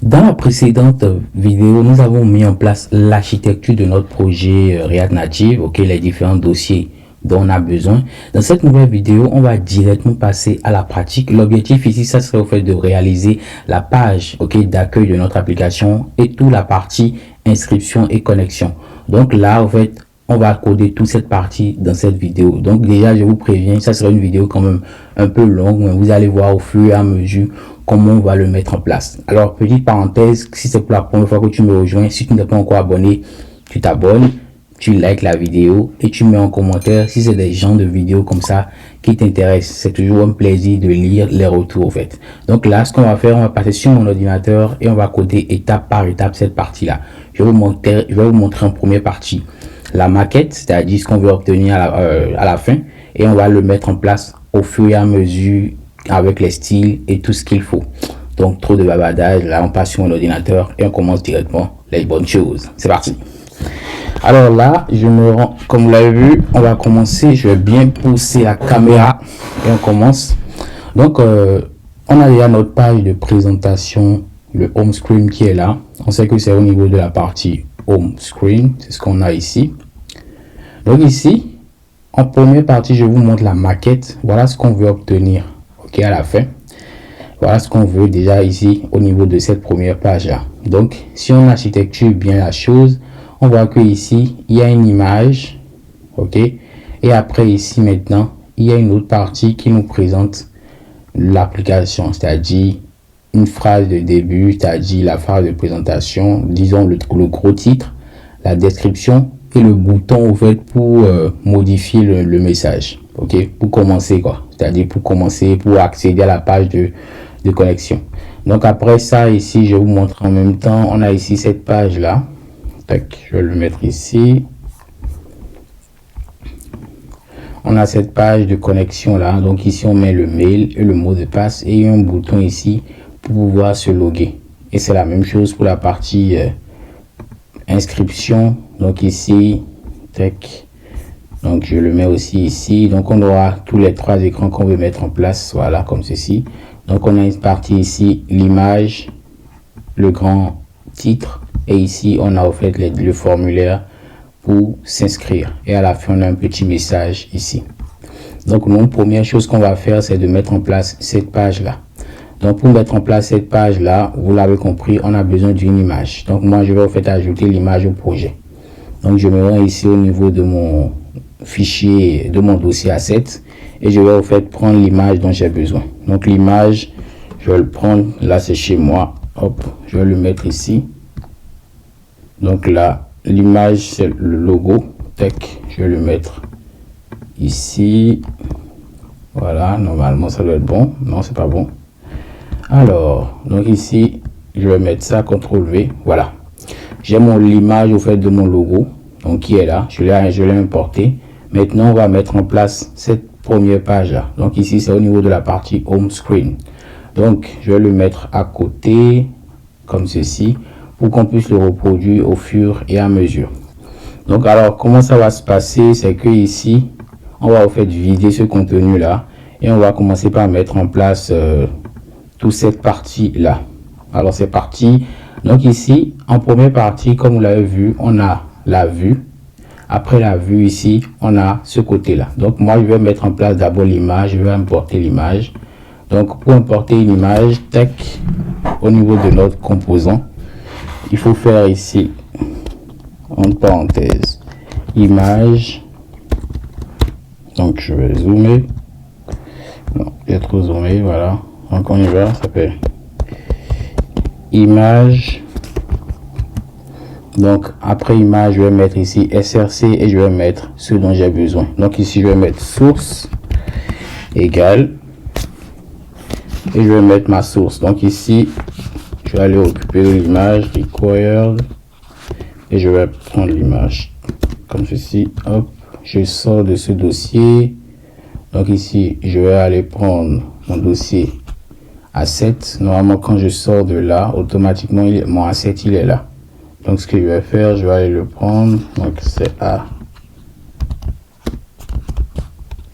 Dans la précédente vidéo, nous avons mis en place l'architecture de notre projet React Native, les différents dossiers dont on a besoin. Dans cette nouvelle vidéo, on va directement passer à la pratique. L'objectif ici, ça serait au fait de réaliser la page d'accueil de notre application et toute la partie inscription et connexion. Donc là, en fait, on va coder toute cette partie dans cette vidéo. Donc déjà, je vous préviens, ça sera une vidéo quand même un peu longue, mais vous allez voir au fur et à mesure comment on va le mettre en place. Alors, petite parenthèse, si c'est pour la première fois que tu me rejoins, si tu n'es pas encore abonné, tu t'abonnes, tu likes la vidéo et tu mets en commentaire si c'est des genres de vidéos comme ça qui t'intéressent. C'est toujours un plaisir de lire les retours en fait. Donc là, ce qu'on va faire, on va passer sur mon ordinateur et on va coder étape par étape cette partie-là. Je vais vous montrer en première partie la maquette, c'est-à-dire ce qu'on veut obtenir à la fin, et on va le mettre en place au fur et à mesure avec les styles et tout ce qu'il faut. Donc trop de bavardage, là on passe sur mon ordinateur et on commence directement les bonnes choses. C'est parti. Alors là, je me rends, comme vous l'avez vu, on va commencer. Je vais bien pousser la caméra et on commence. Donc on a déjà notre page de présentation, le home screen qui est là. On sait que c'est au niveau de la partie home screen, c'est ce qu'on a ici. Donc ici, en première partie, je vous montre la maquette. Voilà ce qu'on veut obtenir à la fin. Voilà ce qu'on veut déjà ici au niveau de cette première page là. Donc si on architecture bien la chose, on voit que ici il y a une image, et après ici maintenant il y a une autre partie qui nous présente l'application, c'est-à-dire une phrase de début, c'est-à-dire la phrase de présentation, disons le gros titre, la description et le bouton au fait pour modifier le message, pour commencer quoi, c'est-à-dire pour commencer, pour accéder à la page de connexion. Donc après ça ici, je vous montre en même temps, on a ici cette page là. Je vais le mettre ici. On a cette page de connexion là, donc ici on met le mail et le mot de passe et un bouton ici pour pouvoir se loguer. Et c'est la même chose pour la partie inscription. Donc ici, donc je le mets aussi ici. Donc on aura tous les trois écrans qu'on veut mettre en place, voilà, comme ceci. Donc on a une partie ici, l'image, le grand titre, et ici on a au fait le formulaire pour s'inscrire. Et à la fin on a un petit message ici. Donc la première chose qu'on va faire, c'est de mettre en place cette page là. Donc pour mettre en place cette page là, vous l'avez compris, on a besoin d'une image. Donc moi je vais au fait ajouter l'image au projet. Donc je me rends ici au niveau de mon fichier, de mon dossier A7, et je vais au fait prendre l'image dont j'ai besoin. Donc l'image, je vais le prendre, là c'est chez moi, hop, je vais le mettre ici. Donc là, l'image c'est le logo, je vais le mettre ici. Voilà, normalement ça doit être bon, non c'est pas bon. Alors, donc ici, je vais mettre ça, CTRL V, voilà. J'ai l'image au fait de mon logo, donc qui est là, je l'ai importé. Maintenant, on va mettre en place cette première page là. Donc ici, c'est au niveau de la partie home screen. Donc, je vais le mettre à côté, comme ceci, pour qu'on puisse le reproduire au fur et à mesure. Donc, alors, comment ça va se passer? C'est que ici, on va au fait vider ce contenu là, et on va commencer par mettre en place toute cette partie là. Alors, c'est parti. Donc ici, en première partie, comme vous l'avez vu, on a la vue. Après la vue ici, on a ce côté-là. Donc moi, je vais mettre en place d'abord l'image. Je vais importer l'image. Donc pour importer une image, au niveau de notre composant, il faut faire ici, entre parenthèses, image. Donc je vais zoomer. Non, j'ai trop zoomé, voilà. Donc on y va, ça fait image. Donc après image, je vais mettre ici src et je vais mettre ce dont j'ai besoin. Donc ici je vais mettre source égale, et je vais mettre ma source. Donc ici je vais aller récupérer l'image required et je vais prendre l'image comme ceci. Hop, je sors de ce dossier. Donc ici je vais aller prendre mon dossier A7. Normalement quand je sors de là, automatiquement mon A7 il est là. Donc ce que je vais faire, je vais aller le prendre. Donc c'est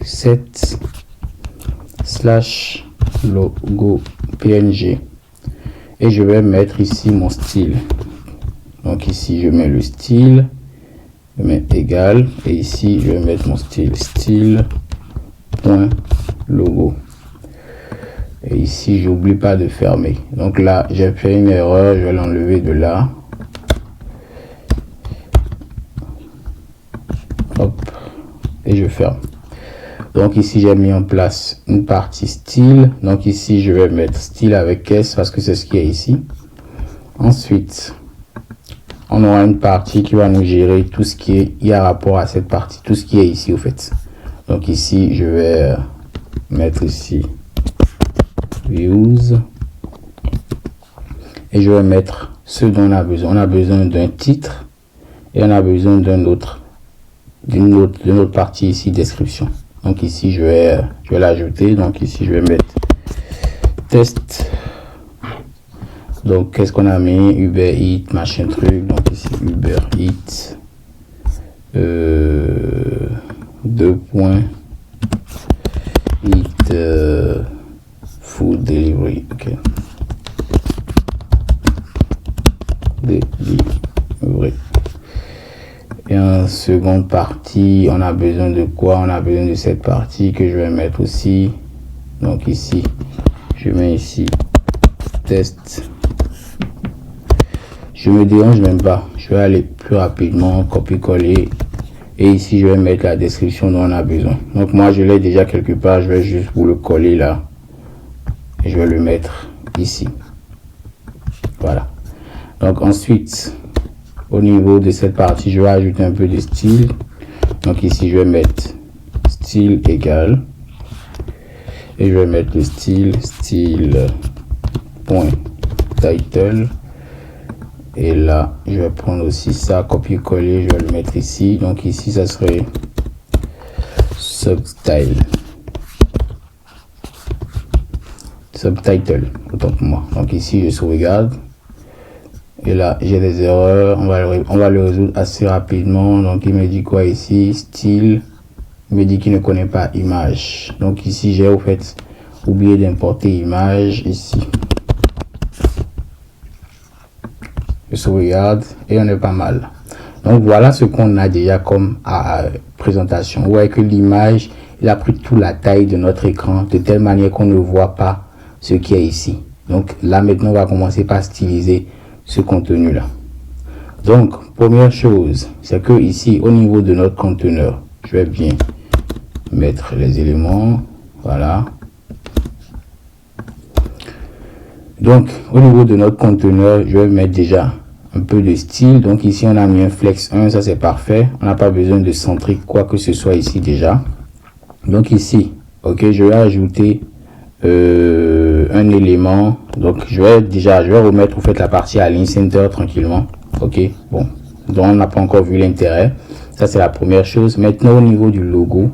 A7/logo PNG. et je vais mettre ici mon style. Donc ici je mets le style, je mets égal, et ici je vais mettre mon style, style.logo. Et ici j'oublie pas de fermer. Donc là j'ai fait une erreur, je vais l'enlever de là. Hop, et je ferme. Donc ici j'ai mis en place une partie style. Donc ici je vais mettre style avec S parce que c'est ce qu'il y a ici. Ensuite on aura une partie qui va nous gérer tout ce qui est y a rapport à cette partie, tout ce qui est ici au fait. Donc ici je vais mettre ici views et je vais mettre ce dont on a besoin. On a besoin d'un titre et on a besoin d'une autre partie ici description. Donc ici je vais l'ajouter. Donc ici je vais mettre test. Donc qu'est-ce qu'on a mis? Uber Eats machin truc. Donc ici Uber Eats 2 points Eat food delivery. Ok, delivery. Et en seconde partie, on a besoin de quoi? On a besoin de cette partie que je vais mettre aussi. Donc ici, je mets ici test. Je me dérange même pas. Je vais aller plus rapidement, copier-coller. Et ici, je vais mettre la description dont on a besoin. Donc moi, je l'ai déjà quelque part. Je vais juste vous le coller là. Et je vais le mettre ici. Voilà. Donc ensuite, au niveau de cette partie, je vais ajouter un peu de style. Donc ici je vais mettre style égal et je vais mettre le style point title, et là je vais prendre aussi ça, copier-coller, je vais le mettre ici. Donc ici ça serait subtitle, autant pour moi. Donc ici je sauvegarde. Et là, j'ai des erreurs. On va le résoudre assez rapidement. Donc, il me dit quoi ici? Style. Il me dit qu'il ne connaît pas image. Donc, ici, j'ai au fait oublié d'importer image ici. Je sauvegarde et on est pas mal. Donc, voilà ce qu'on a déjà comme présentation. Vous voyez que l'image, il a pris toute la taille de notre écran de telle manière qu'on ne voit pas ce qui est ici. Donc, là, maintenant, on va commencer par styliser ce contenu là. Donc première chose, c'est que ici au niveau de notre conteneur, je vais bien mettre les éléments. Voilà. Donc au niveau de notre conteneur, je vais mettre déjà un peu de style. Donc ici on a mis un flex 1, ça c'est parfait. On n'a pas besoin de centrer quoi que ce soit ici déjà. Donc ici, ok, je vais ajouter un élément. Donc je vais remettre au fait la partie align center tranquillement. Ok, bon, donc on n'a pas encore vu l'intérêt. Ça c'est la première chose. Maintenant au niveau du logo,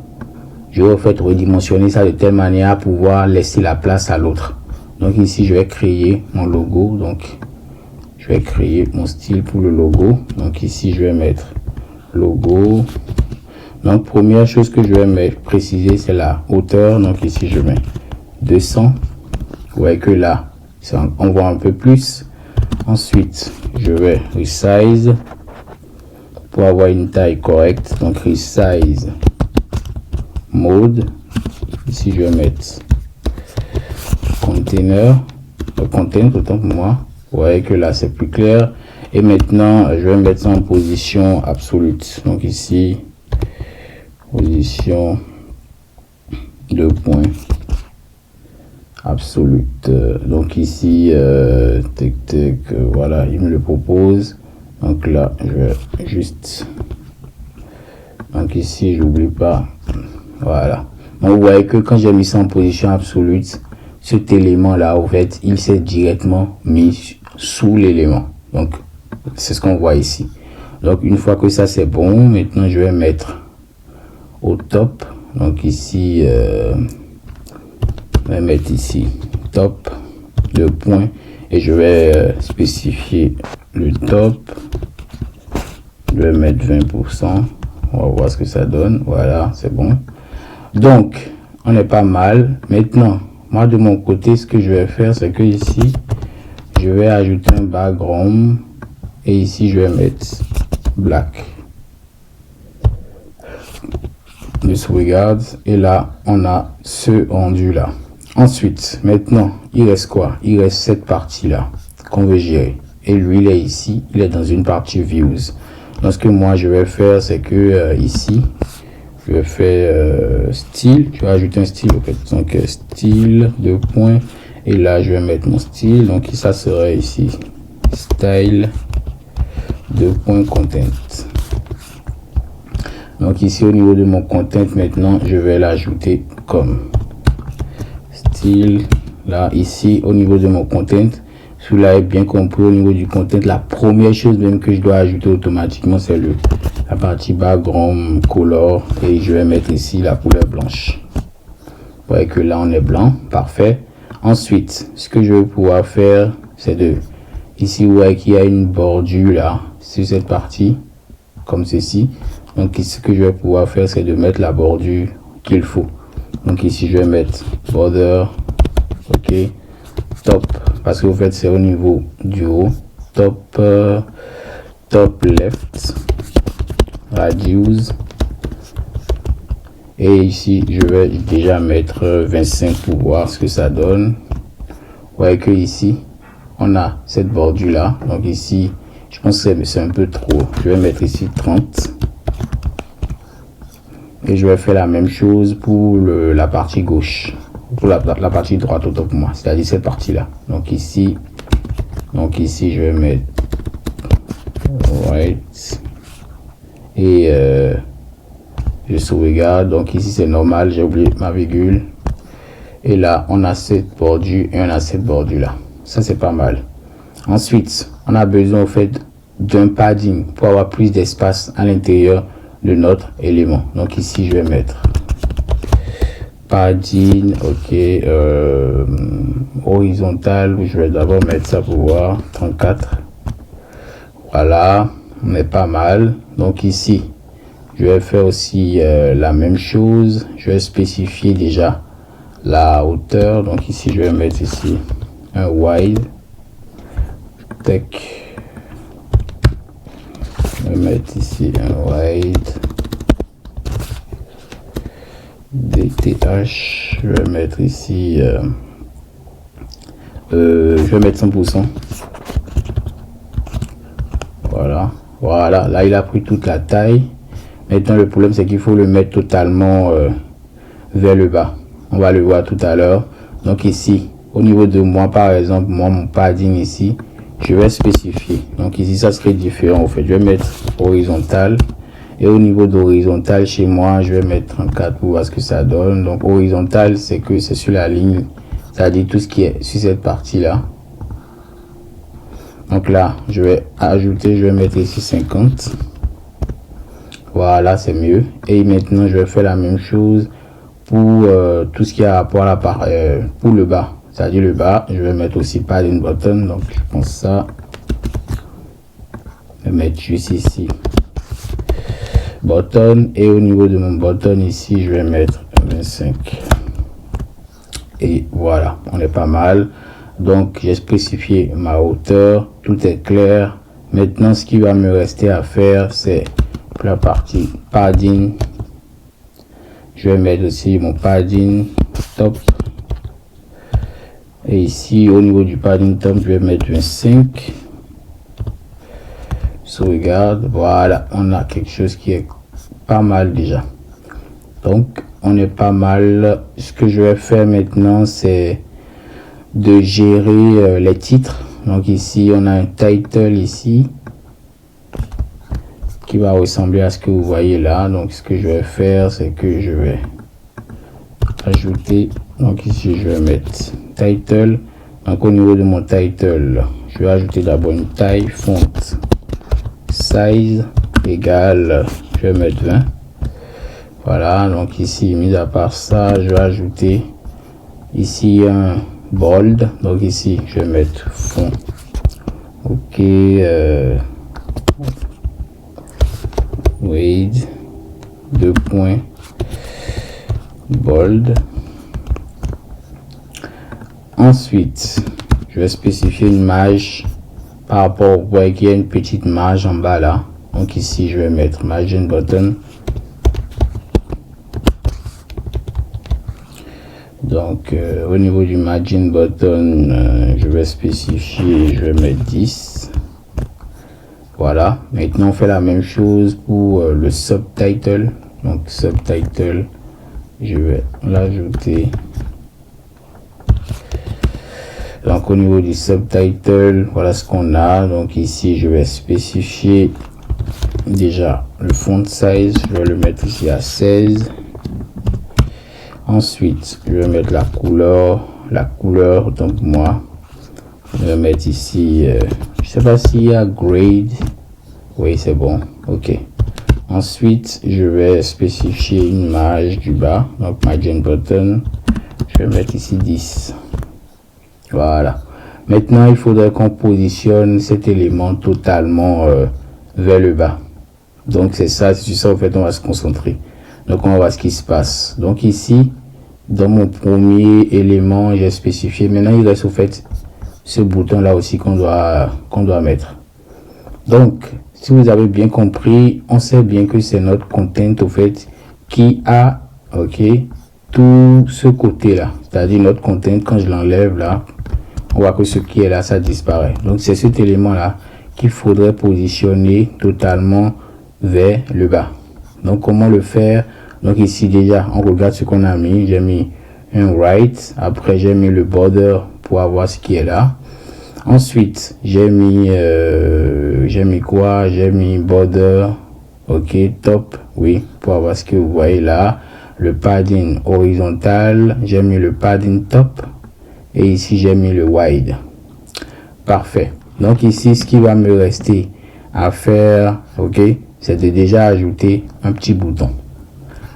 je vais au fait redimensionner ça de telle manière à pouvoir laisser la place à l'autre. Donc ici je vais créer mon logo. Donc je vais créer mon style pour le logo. Donc ici je vais mettre logo. Donc première chose que je vais préciser, c'est la hauteur. Donc ici je mets 200. Vous voyez que là on voit un peu plus. Ensuite je vais resize pour avoir une taille correcte. Donc resize mode. Ici je vais mettre container, content autant pour moi. Vous voyez que là c'est plus clair. Et maintenant je vais mettre ça en position absolue. Donc ici position 2 points absolute. Donc ici voilà, il me le propose. Donc là je vais juste, donc ici j'oublie pas, voilà. Donc vous voyez que quand j'ai mis ça en position absolue, cet élément là au fait il s'est directement mis sous l'élément. Donc c'est ce qu'on voit ici. Donc une fois que ça c'est bon, maintenant je vais mettre au top. Donc ici je vais mettre ici top 2 points et je vais spécifier le top. Je vais mettre 20%. On va voir ce que ça donne. Voilà, c'est bon. Donc on est pas mal. Maintenant moi de mon côté, ce que je vais faire, c'est que ici je je vais ajouter un background et ici je vais mettre black. Je sauvegarde et là on a ce rendu là. Ensuite, maintenant il reste quoi? Il reste cette partie là qu'on veut gérer. Et lui il est ici, il est dans une partie views. Donc ce que moi je vais faire, c'est que ici je vais faire style. Je vais ajouter un style en fait. Donc style 2 points et là je vais mettre mon style. Donc ça serait ici style 2 points content. Donc ici au niveau de mon content, maintenant je vais l'ajouter comme style. Là ici au niveau de mon content, celui-là est bien compris. Au niveau du content, la première chose même que je dois ajouter automatiquement, c'est la partie background color et je vais mettre ici la couleur blanche. Vous voyez que là on est blanc, parfait. Ensuite, ce que je vais pouvoir faire, c'est de ici vous voyez qu'il y a une bordure là sur cette partie comme ceci. Donc ici ce que je vais pouvoir faire, c'est de mettre la bordure qu'il faut. Donc ici je vais mettre border, ok, top, parce que vous faites c'est au niveau du haut, top top left radius et ici je vais déjà mettre 25 pour voir ce que ça donne. Vous voyez que ici on a cette bordure là, donc ici je pense que c'est un peu trop. Je vais mettre ici 30 et je vais faire la même chose pour la partie gauche, pour la partie droite autant pour moi, c'est à dire cette partie là. Donc ici je vais mettre right et je sauvegarde. Donc ici c'est normal, j'ai oublié ma virgule et là on a cette bordure et on a cette bordure là. Ça c'est pas mal. Ensuite on a besoin au fait d'un padding pour avoir plus d'espace à l'intérieur de notre élément. Donc ici je vais mettre padding, ok, horizontal. Je vais d'abord mettre ça pour voir 34. Voilà, on est pas mal. Donc ici je vais faire aussi la même chose. Je vais spécifier déjà la hauteur. Donc ici je vais mettre ici un wide tech. Je vais mettre ici un wide DTH. Je vais mettre ici je vais mettre 100%. Voilà, là il a pris toute la taille. Maintenant le problème c'est qu'il faut le mettre totalement vers le bas. On va le voir tout à l'heure. Donc ici au niveau de moi par exemple, moi mon padding ici je vais spécifier. Donc ici ça serait différent en fait. Je vais mettre horizontal et au niveau d'horizontal chez moi je vais mettre 34 pour voir ce que ça donne. Donc horizontal c'est que c'est sur la ligne, c'est-à-dire tout ce qui est sur cette partie là. Donc là je vais ajouter, je vais mettre ici 50. Voilà, c'est mieux. Et maintenant je vais faire la même chose pour tout ce qui a rapport à la part pour le bas, c'est-à-dire le bas. Je vais mettre aussi padding button. Donc je pense ça, je vais mettre juste ici button et au niveau de mon button ici je vais mettre 25 et voilà, on est pas mal. Donc j'ai spécifié ma hauteur, tout est clair. Maintenant ce qui va me rester à faire, c'est pour la partie padding. Je vais mettre aussi mon padding top et ici au niveau du padding top je vais mettre 25. Sauvegarde. Voilà, on a quelque chose qui est pas mal déjà. Donc on est pas mal. Ce que je vais faire maintenant c'est de gérer les titres. Donc ici on a un title ici qui va ressembler à ce que vous voyez là. Donc ce que je vais faire c'est que je vais ajouter, donc ici je vais mettre title. Donc au niveau de mon title je vais ajouter d'abord une taille font size égale, je vais mettre 20. Voilà, donc ici mis à part ça je vais ajouter ici un bold. Donc ici je vais mettre fond, ok, weight 2 points bold. Ensuite je vais spécifier une marge par rapport, vous voyez qu'il y a une petite marge en bas là. Donc ici, je vais mettre margin button. Donc au niveau du margin button, je vais spécifier, je vais mettre 10. Voilà, maintenant on fait la même chose pour le subtitle. Donc subtitle, je vais l'ajouter. Donc au niveau du subtitle, voilà ce qu'on a. Donc ici je vais spécifier déjà le font size, je vais le mettre ici à 16. Ensuite je vais mettre la couleur, donc moi je vais mettre ici je sais pas s'il y a grade. Oui, c'est bon, ok. Ensuite je vais spécifier une marge du bas, donc margin button, je vais mettre ici 10. Voilà, maintenant il faudrait qu'on positionne cet élément totalement vers le bas. Donc c'est ça, c'est sur ça en fait on va se concentrer. Donc on va voir ce qui se passe. Donc ici dans mon premier élément j'ai spécifié, maintenant il reste au fait ce bouton là aussi qu'on doit mettre. Donc si vous avez bien compris, on sait bien que c'est notre content au fait qui a tout ce côté là, c'est-à-dire notre content. Quand je l'enlève là, on voit que ce qui est là ça disparaît. Donc c'est cet élément là qu'il faudrait positionner totalement vers le bas. Donc comment le faire? Donc ici déjà on regarde ce qu'on a mis. J'ai mis un right, après j'ai mis le border pour avoir ce qui est là. Ensuite j'ai mis quoi? J'ai mis border, ok, top, oui, pour avoir ce que vous voyez là. Le padding horizontal, j'ai mis le padding top, et ici j'ai mis le wide. Parfait. Donc ici ce qui va me rester à faire, ok, c'est de déjà ajouter un petit bouton,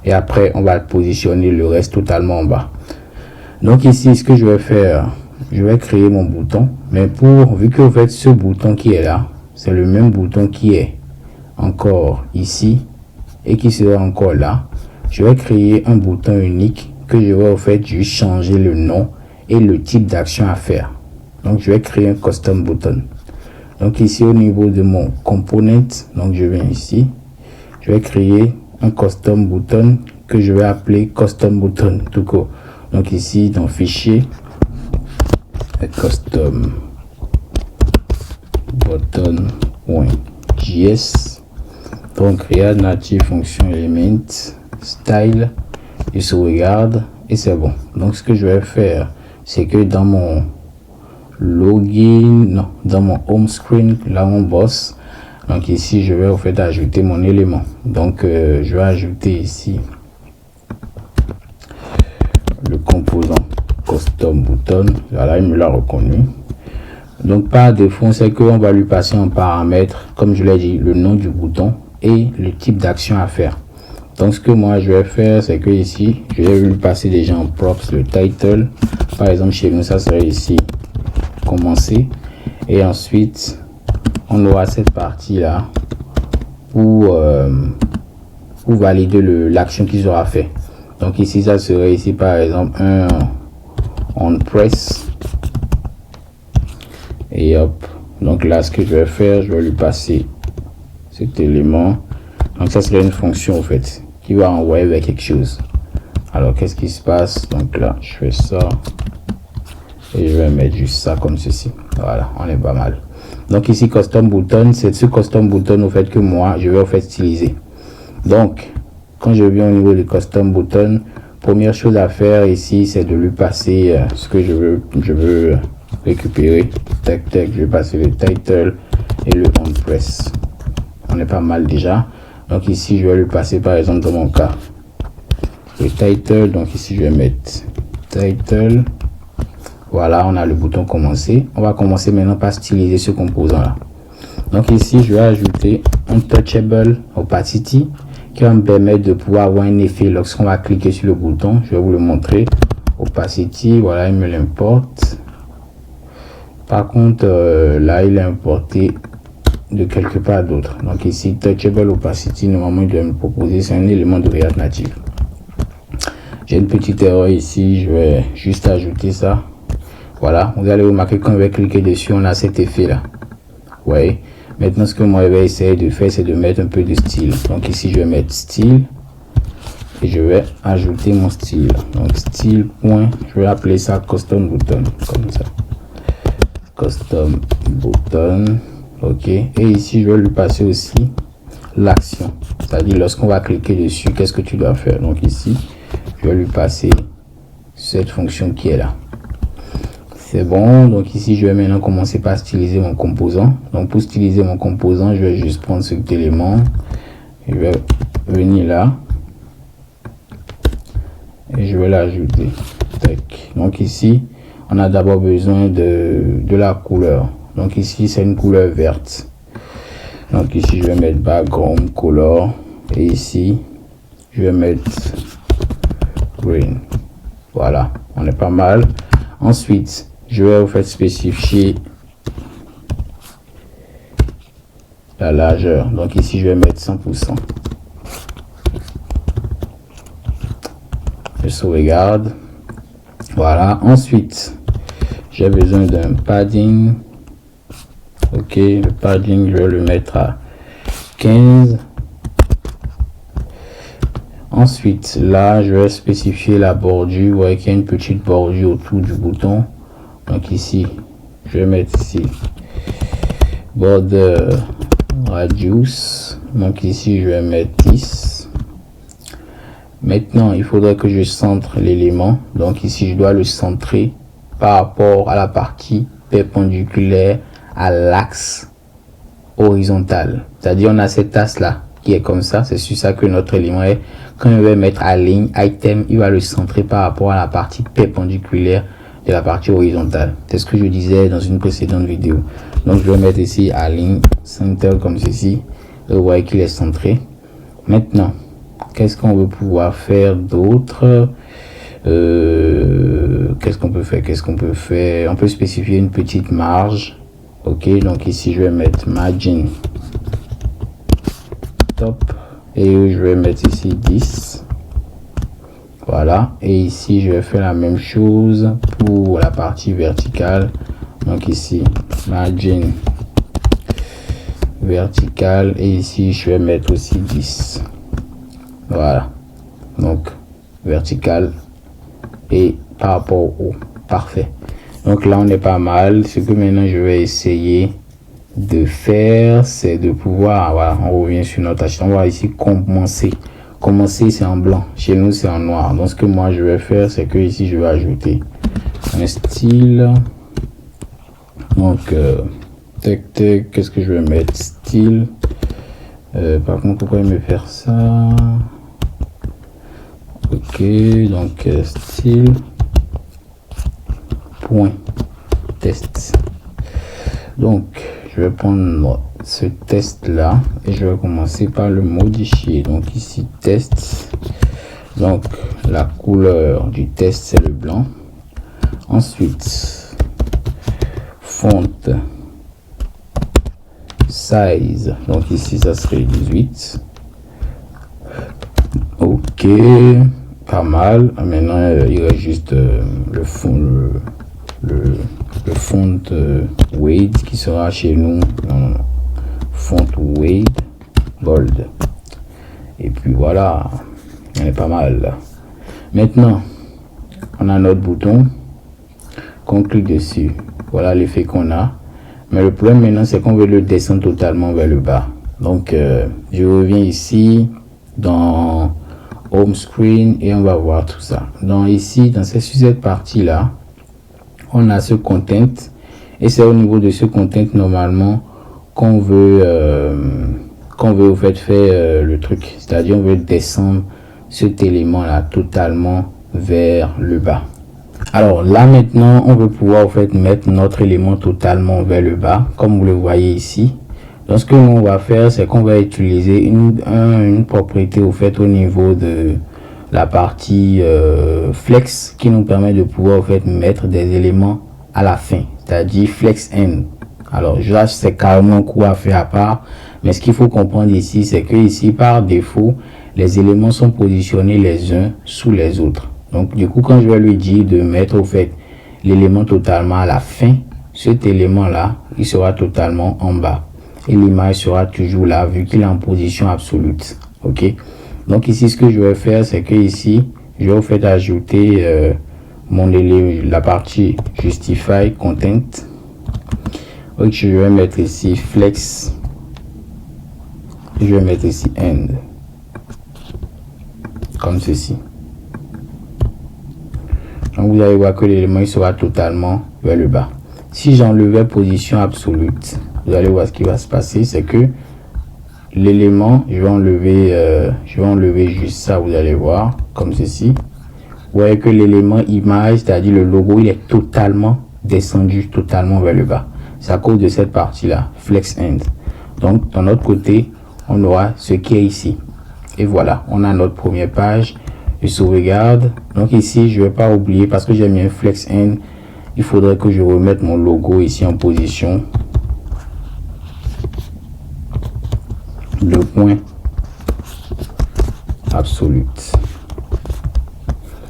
et après on va positionner le reste totalement en bas. Donc ici ce que je vais faire, je vais créer mon bouton, mais vu que vous faites ce bouton qui est là, c'est le même bouton qui est encore ici et qui sera encore là, je vais créer un bouton unique que je vais au fait juste changer le nom et le type d'action à faire. Donc je vais créer un custom button. Donc ici au niveau de mon component, donc je viens ici, je vais créer un custom button que je vais appeler custom button tout court. Donc ici dans fichier custom button.js, donc React Native fonction element style, je sauvegarde et c'est bon. Donc ce que je vais faire, c'est que dans mon login, non, dans mon home screen, là on bosse, donc ici je vais au fait ajouter mon élément. Donc je vais ajouter ici le composant custom button. Voilà, il me l'a reconnu. Donc par défaut c'est qu'on va lui passer en paramètre, comme je l'ai dit, le nom du bouton et le type d'action à faire. Donc ce que moi je vais faire, c'est que ici je vais lui passer déjà en props le title. Par exemple chez nous ça serait ici commencer, et ensuite on aura cette partie là pour valider l'action qui sera fait. Donc ici ça serait ici par exemple un on press, et hop, donc là ce que je vais faire, je vais lui passer cet élément. Donc ça serait une fonction en fait qui va envoyer vers quelque chose. Alors qu'est-ce qui se passe? Donc là je fais ça et je vais mettre juste ça comme ceci. Voilà, on est pas mal. Donc ici custom button, c'est ce custom button au fait que moi je vais au fait utiliser. Donc quand je viens au niveau de custom button, première chose à faire ici c'est de lui passer ce que je veux récupérer. Tac tac, je vais passer le title et le on press. On est pas mal déjà. Donc ici je vais lui passer par exemple dans mon cas le title. Donc ici je vais mettre title. Voilà, on a le bouton commencer. On va commencer maintenant par styliser ce composant là. Donc ici je vais ajouter un touchable opacity qui va me permettre de pouvoir avoir un effet lorsqu'on va cliquer sur le bouton. Je vais vous le montrer. Opacity, voilà, il me l'importe. Par contre là il est importé de quelque part d'autre. Donc ici touchable opacity, normalement il doit me proposer, c'est un élément de React Native. J'ai une petite erreur ici, je vais juste ajouter ça. Voilà, vous allez remarquer quand on va cliquer dessus, on a cet effet là. Ouais. Maintenant, ce que moi je vais essayer de faire, c'est de mettre un peu de style. Donc ici, je vais mettre style et je vais ajouter mon style. Donc style point, je vais appeler ça custom button, comme ça. Custom button, ok. Et ici, je vais lui passer aussi l'action, c'est-à-dire lorsqu'on va cliquer dessus, qu'est-ce que tu dois faire. Donc ici, je vais lui passer cette fonction qui est là. C'est bon. Donc ici, je vais maintenant commencer par styliser mon composant. Donc pour styliser mon composant, je vais juste prendre cet élément. Je vais venir là. Et je vais l'ajouter. Donc ici, on a d'abord besoin de la couleur. Donc ici, c'est une couleur verte. Donc ici, je vais mettre background color. Et ici, je vais mettre green. Voilà, on est pas mal. Ensuite, je vais en fait spécifier la largeur. Donc ici, je vais mettre 100%. Je sauvegarde. Voilà. Ensuite, j'ai besoin d'un padding. Ok, le padding, je vais le mettre à 15. Ensuite, là, je vais spécifier la bordure. Vous voyez qu'il y a une petite bordure autour du bouton. Donc ici, je vais mettre ici border radius. Donc ici, je vais mettre 10. Maintenant, il faudrait que je centre l'élément. Donc ici, je dois le centrer par rapport à la partie perpendiculaire à l'axe horizontal. C'est-à-dire, on a cette tasse-là qui est comme ça. C'est sur ça que notre élément est. Quand je vais mettre à ligne, item, il va le centrer par rapport à la partie perpendiculaire de la partie horizontale. C'est ce que je disais dans une précédente vidéo. Donc, je vais mettre ici à ligne center comme ceci. Vous voyez qu'il est centré. Maintenant, qu'est-ce qu'on veut pouvoir faire d'autre? Qu'est-ce qu'on peut faire? On peut spécifier une petite marge. Ok, donc ici, je vais mettre margin top. Et je vais mettre ici 10. Voilà. Et ici, je vais faire la même chose pour la partie verticale. Donc ici, margin vertical. Et ici, je vais mettre aussi 10. Voilà. Donc, vertical et par rapport au haut. Parfait. Donc là, on est pas mal. Ce que maintenant, je vais essayer de faire, c'est de pouvoir, voilà, on revient sur notre tâche. On va ici commencer. Commencer, c'est en blanc. Chez nous, c'est en noir. Donc, ce que moi, je vais faire, c'est que ici, je vais ajouter un style. Donc, qu'est-ce que je vais mettre? Style. Par contre, pourquoi me faire ça? Ok, donc style point test. Donc, je vais prendre ce test là et je vais commencer par le modifier. Donc ici test. Donc la couleur du test c'est le blanc. Ensuite font size. Donc ici ça serait 18. Ok, pas mal. Maintenant il reste juste le fond, le font weight qui sera chez nous font weight bold. Et puis voilà, on est pas mal. Maintenant on a notre bouton qu'on clique dessus. Voilà l'effet qu'on a. Mais le problème maintenant c'est qu'on veut le descendre totalement vers le bas. Donc je reviens ici dans home screen et on va voir tout ça. Donc ici dans cette partie là, on a ce content et c'est au niveau de ce content normalement qu'on veut au fait faire le truc, c'est-à-dire on veut descendre cet élément là totalement vers le bas. Alors là maintenant on veut pouvoir en fait mettre notre élément totalement vers le bas comme vous le voyez ici. Donc ce que on va faire c'est qu'on va utiliser une propriété au fait au niveau de la partie flex qui nous permet de pouvoir en fait mettre des éléments à la fin, c'est-à-dire flex end. Alors là c'est carrément quoi à faire à part, mais ce qu'il faut comprendre ici c'est que ici par défaut les éléments sont positionnés les uns sous les autres. Donc du coup quand je vais lui dire de mettre au fait l'élément totalement à la fin, cet élément là, il sera totalement en bas. Et l'image sera toujours là, vu qu'il est en position absolue. Ok. Donc ici, ce que je vais faire, c'est que ici, je vais au fait ajouter la partie Justify Content. Ok, je vais mettre ici Flex. Je vais mettre ici End. Comme ceci. Donc vous allez voir que l'élément il sera totalement vers le bas. Si j'enlevais position absolue, vous allez voir ce qui va se passer, c'est que l'élément, je vais enlever juste ça, vous allez voir, comme ceci. Vous voyez que l'élément image, c'est-à-dire le logo, il est totalement descendu, totalement vers le bas. C'est à cause de cette partie-là, Flex End. Donc, dans notre côté, on aura ce qui est ici. Et voilà, on a notre première page. Je sauvegarde. Donc ici, je ne vais pas oublier, parce que j'ai mis un Flex End, il faudrait que je remette mon logo ici en position. Le point absolu.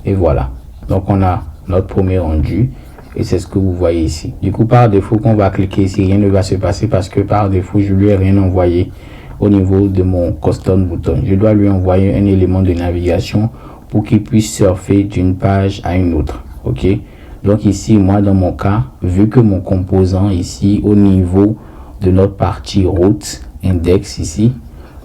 Et voilà. Donc on a notre premier rendu. Et c'est ce que vous voyez ici. Du coup, par défaut, qu'on va cliquer ici, rien ne va se passer parce que par défaut, je lui ai rien envoyé au niveau de mon custom button. Je dois lui envoyer un élément de navigation pour qu'il puisse surfer d'une page à une autre. Ok. Donc ici, moi, dans mon cas, vu que mon composant ici, au niveau de notre partie route, index ici,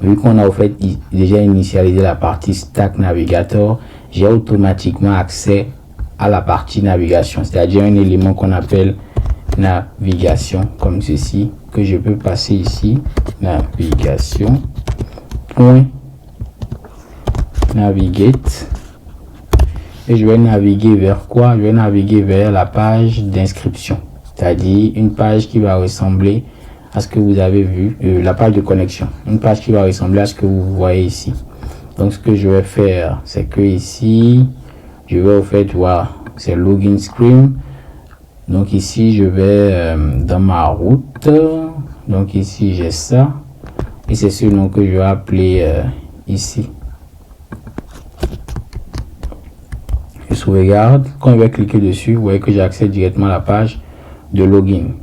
vu qu'on a au fait déjà initialisé la partie Stack Navigator, j'ai automatiquement accès à la partie navigation, c'est-à-dire un élément qu'on appelle navigation, comme ceci, que je peux passer ici, navigation, point, navigate, et je vais naviguer vers quoi? Je vais naviguer vers la page d'inscription, c'est-à-dire une page qui va ressembler à ce que vous avez vu, la page de connexion, une page qui va ressembler à ce que vous voyez ici. Donc ce que je vais faire, c'est que ici, je vais au fait voir, c'est login screen. Donc ici, je vais dans ma route. Donc ici, j'ai ça. Et c'est ce nom que je vais appeler ici. Je sauvegarde. Quand je vais cliquer dessus, vous voyez que j'ai accès directement à la page de login.